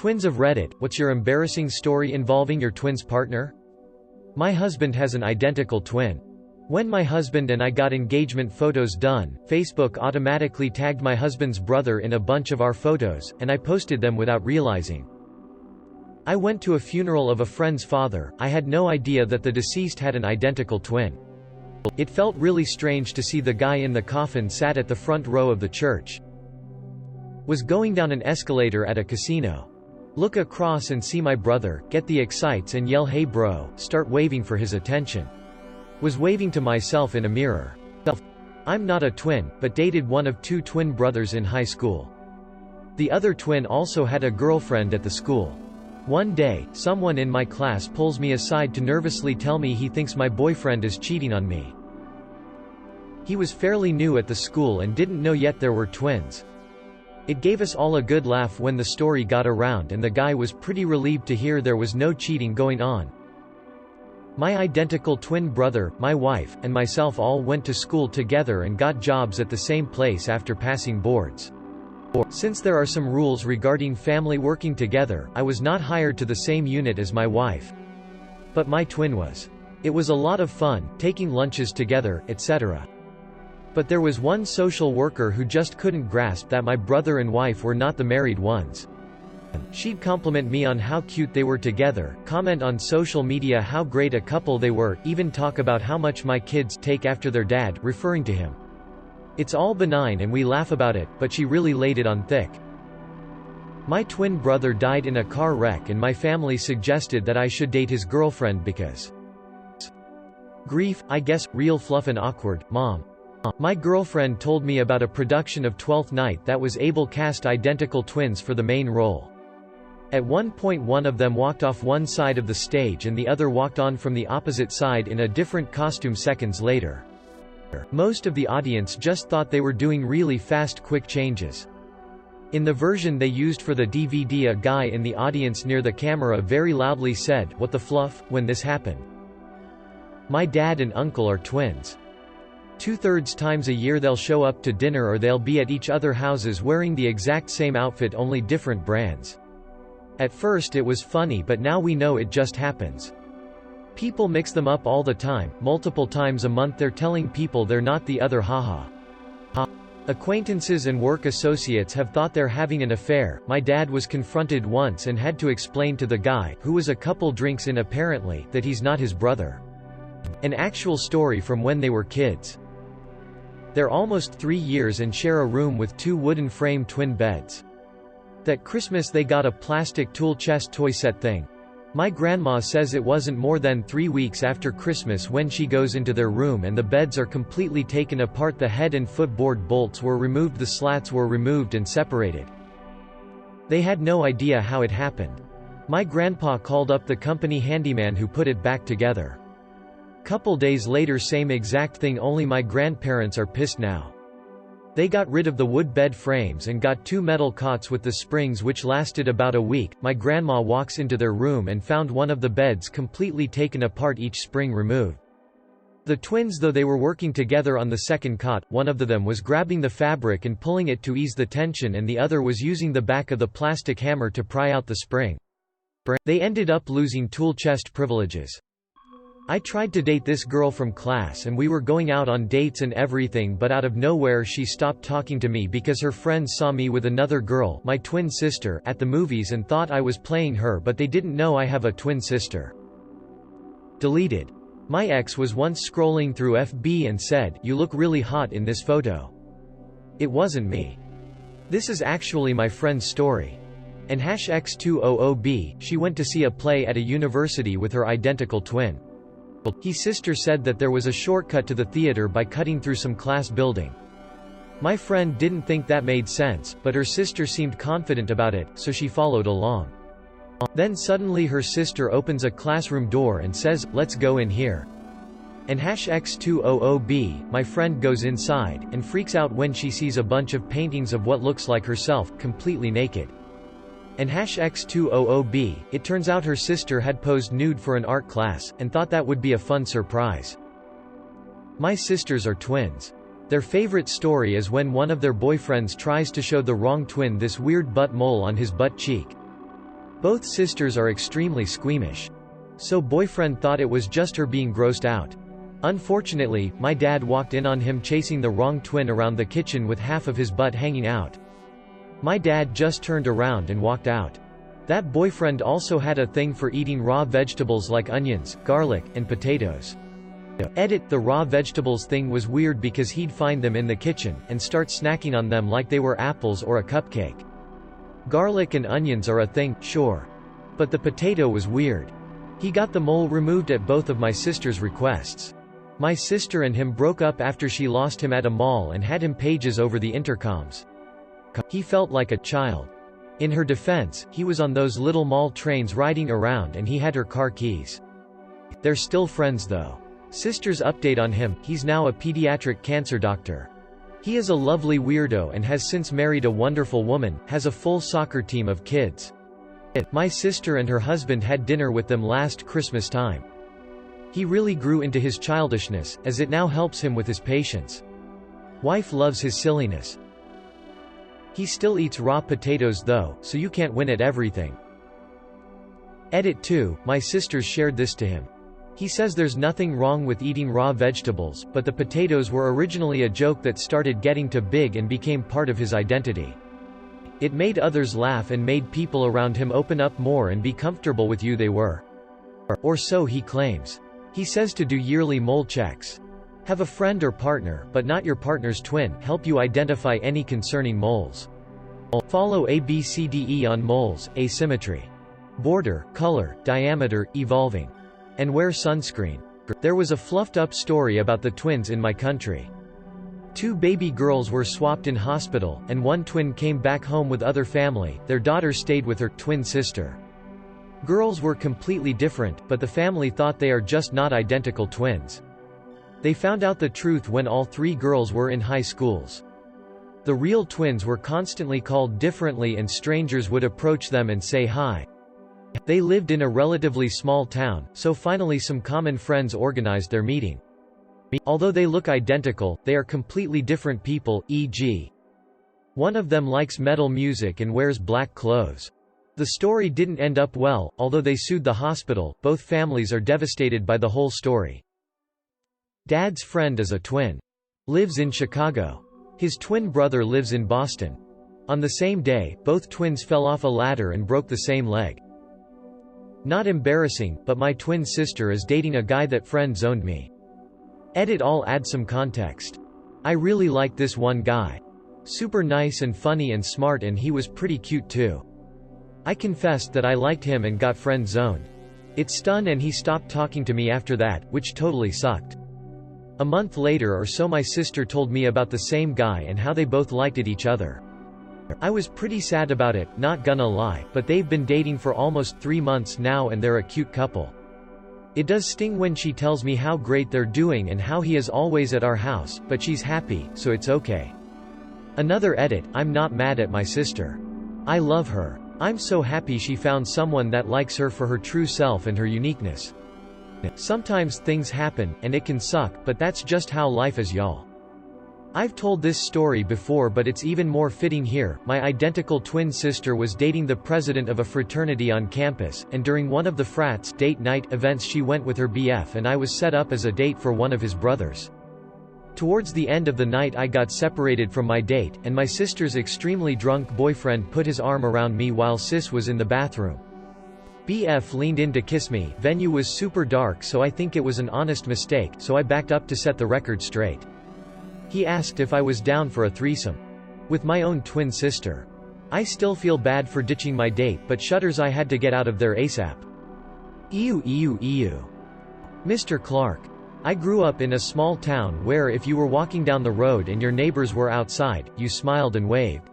Twins of Reddit, what's your embarrassing story involving your twin's partner? My husband has an identical twin. When my husband and I got engagement photos done, Facebook automatically tagged my husband's brother in a bunch of our photos, and I posted them without realizing. I went to a funeral of a friend's father. I had no idea that the deceased had an identical twin. It felt really strange to see the guy in the coffin sat at the front row of the church. Was going down an escalator at a casino. Look across and see my brother, get the excites and yell hey bro, start waving for his attention. Was waving to myself in a mirror. I'm not a twin, but dated one of two twin brothers in high school. The other twin also had a girlfriend at the school. One day, someone in my class pulls me aside to nervously tell me he thinks my boyfriend is cheating on me. He was fairly new at the school and didn't know yet there were twins. It gave us all a good laugh when the story got around, and the guy was pretty relieved to hear there was no cheating going on. My identical twin brother, my wife, and myself all went to school together and got jobs at the same place after passing boards. Since there are some rules regarding family working together, I was not hired to the same unit as my wife. But my twin was. It was a lot of fun, taking lunches together, etc. But there was one social worker who just couldn't grasp that my brother and wife were not the married ones. She'd compliment me on how cute they were together, comment on social media how great a couple they were, even talk about how much my kids take after their dad, referring to him. It's all benign and we laugh about it, but she really laid it on thick. My twin brother died in a car wreck and my family suggested that I should date his girlfriend because grief, I guess, real fluff and awkward, mom. My girlfriend told me about a production of Twelfth Night that was able cast identical twins for the main role. At one point one of them walked off one side of the stage and the other walked on from the opposite side in a different costume seconds later. Most of the audience just thought they were doing really fast quick changes. In the version they used for the DVD, a guy in the audience near the camera very loudly said, "What the fluff," when this happened. My dad and uncle are twins. 2/3 times a year they'll show up to dinner or they'll be at each other's houses wearing the exact same outfit, only different brands. At first it was funny, but now we know it just happens. People mix them up all the time, multiple times a month they're telling people they're not the other, haha. Acquaintances and work associates have thought they're having an affair. My dad was confronted once and had to explain to the guy, who was a couple drinks in apparently, that he's not his brother. An actual story from when they were kids. They're almost 3 years and share a room with 2 wooden frame twin beds. That Christmas they got a plastic tool chest toy set thing. My grandma says it wasn't more than 3 weeks after Christmas when she goes into their room and the beds are completely taken apart. The head and footboard bolts were removed, the slats were removed and separated. They had no idea how it happened. My grandpa called up the company handyman who put it back together. Couple days later, same exact thing, only my grandparents are pissed now. They got rid of the wood bed frames and got 2 metal cots with the springs, which lasted about a week. My grandma walks into their room and found one of the beds completely taken apart, each spring removed. The twins, though they were working together on the second cot, one of them was grabbing the fabric and pulling it to ease the tension and the other was using the back of the plastic hammer to pry out the spring. They ended up losing tool chest privileges. I tried to date this girl from class and we were going out on dates and everything, but out of nowhere she stopped talking to me because her friends saw me with another girl, my twin sister, at the movies and thought I was playing her, but they didn't know I have a twin sister. Deleted. My ex was once scrolling through FB and said, "You look really hot in this photo." It wasn't me. This is actually my friend's story. And #X200B, she went to see a play at a university with her identical twin. His sister said that there was a shortcut to the theater by cutting through some class building. My friend didn't think that made sense, but her sister seemed confident about it, so she followed along. Then suddenly her sister opens a classroom door and says, "Let's go in here." And #X200B, my friend goes inside, and freaks out when she sees a bunch of paintings of what looks like herself, completely naked. And #X200B, it turns out her sister had posed nude for an art class, and thought that would be a fun surprise. My sisters are twins. Their favorite story is when one of their boyfriends tries to show the wrong twin this weird butt mole on his butt cheek. Both sisters are extremely squeamish. So boyfriend thought it was just her being grossed out. Unfortunately, my dad walked in on him chasing the wrong twin around the kitchen with half of his butt hanging out. My dad just turned around and walked out. That boyfriend also had a thing for eating raw vegetables like onions, garlic, and potatoes. Edit, the raw vegetables thing was weird because he'd find them in the kitchen, and start snacking on them like they were apples or a cupcake. Garlic and onions are a thing, sure. But the potato was weird. He got the mole removed at both of my sister's requests. My sister and him broke up after she lost him at a mall and had him pages over the intercoms. He felt like a child. In her defense, he was on those little mall trains riding around and he had her car keys. They're still friends though. Sister's update on him: he's now a pediatric cancer doctor. He is a lovely weirdo and has since married a wonderful woman, has a full soccer team of kids. My sister and her husband had dinner with them last Christmas time. He really grew into his childishness, as it now helps him with his patients. Wife loves his silliness. He still eats raw potatoes though, so you can't win at everything. Edit 2, my sisters shared this to him. He says there's nothing wrong with eating raw vegetables, but the potatoes were originally a joke that started getting too big and became part of his identity. It made others laugh and made people around him open up more and be comfortable with you they were. Or so he claims. He says to do yearly mole checks. Have a friend or partner, but not your partner's twin, help you identify any concerning moles. Follow ABCDE on moles: asymmetry, border, color, diameter, evolving. And wear sunscreen. There was a fluffed-up story about the twins in my country. 2 baby girls were swapped in hospital, and one twin came back home with other family. Their daughter stayed with her twin sister. Girls were completely different, but the family thought they are just not identical twins. They found out the truth when all 3 girls were in high schools. The real twins were constantly called differently and strangers would approach them and say hi. They lived in a relatively small town, so finally some common friends organized their meeting. Although they look identical, they are completely different people, e.g. one of them likes metal music and wears black clothes. The story didn't end up well, although they sued the hospital. Both families are devastated by the whole story. Dad's friend is a twin. Lives in Chicago. His twin brother lives in Boston. On the same day, both twins fell off a ladder and broke the same leg. Not embarrassing, but my twin sister is dating a guy that friend zoned me. Edit, I'll add some context. I really like this one guy. Super nice and funny and smart, and he was pretty cute too. I confessed that I liked him and got friend zoned. It stung and he stopped talking to me after that, which totally sucked. A month later or so my sister told me about the same guy and how they both liked each other. I was pretty sad about it, not gonna lie, but they've been dating for almost 3 months now and they're a cute couple. It does sting when she tells me how great they're doing and how he is always at our house, but she's happy, so it's okay. Another edit, I'm not mad at my sister. I love her. I'm so happy she found someone that likes her for her true self and her uniqueness. Sometimes things happen, and it can suck, but that's just how life is, y'all. I've told this story before, but it's even more fitting here. My identical twin sister was dating the president of a fraternity on campus, and during one of the frat's date night events she went with her BF and I was set up as a date for one of his brothers. Towards the end of the night I got separated from my date, and my sister's extremely drunk boyfriend put his arm around me while sis was in the bathroom. BF leaned in to kiss me. Venue was super dark, so I think it was an honest mistake, so I backed up to set the record straight. He asked if I was down for a threesome with my own twin sister. I still feel bad for ditching my date, but shudders I had to get out of there ASAP. Ew. Mr. Clark. I grew up in a small town where if you were walking down the road and your neighbors were outside, you smiled and waved.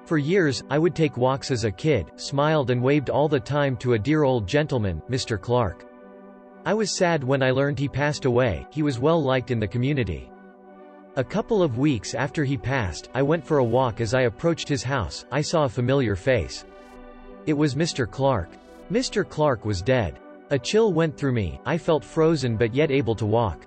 For years, I would take walks as a kid, smiled and waved all the time to a dear old gentleman, Mr. Clark. I was sad when I learned he passed away. He was well liked in the community. A couple of weeks after he passed, I went for a walk. As I approached his house, I saw a familiar face. It was Mr. Clark. Mr. Clark was dead. A chill went through me. I felt frozen but yet able to walk.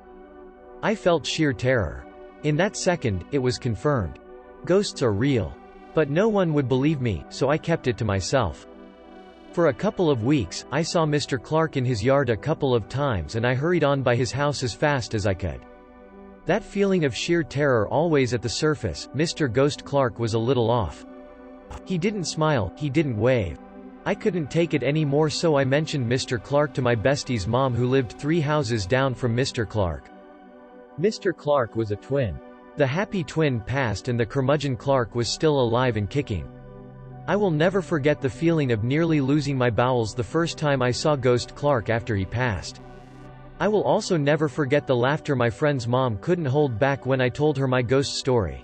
I felt sheer terror. In that second, it was confirmed. Ghosts are real. But no one would believe me, so I kept it to myself. For a couple of weeks, I saw Mr. Clark in his yard a couple of times and I hurried on by his house as fast as I could. That feeling of sheer terror always at the surface. Mr. Ghost Clark was a little off. He didn't smile, he didn't wave. I couldn't take it any more, so I mentioned Mr. Clark to my bestie's mom, who lived 3 houses down from Mr. Clark. Mr. Clark was a twin. The happy twin passed and the curmudgeon Clark was still alive and kicking. I will never forget the feeling of nearly losing my bowels the first time I saw Ghost Clark after he passed. I will also never forget the laughter my friend's mom couldn't hold back when I told her my ghost story.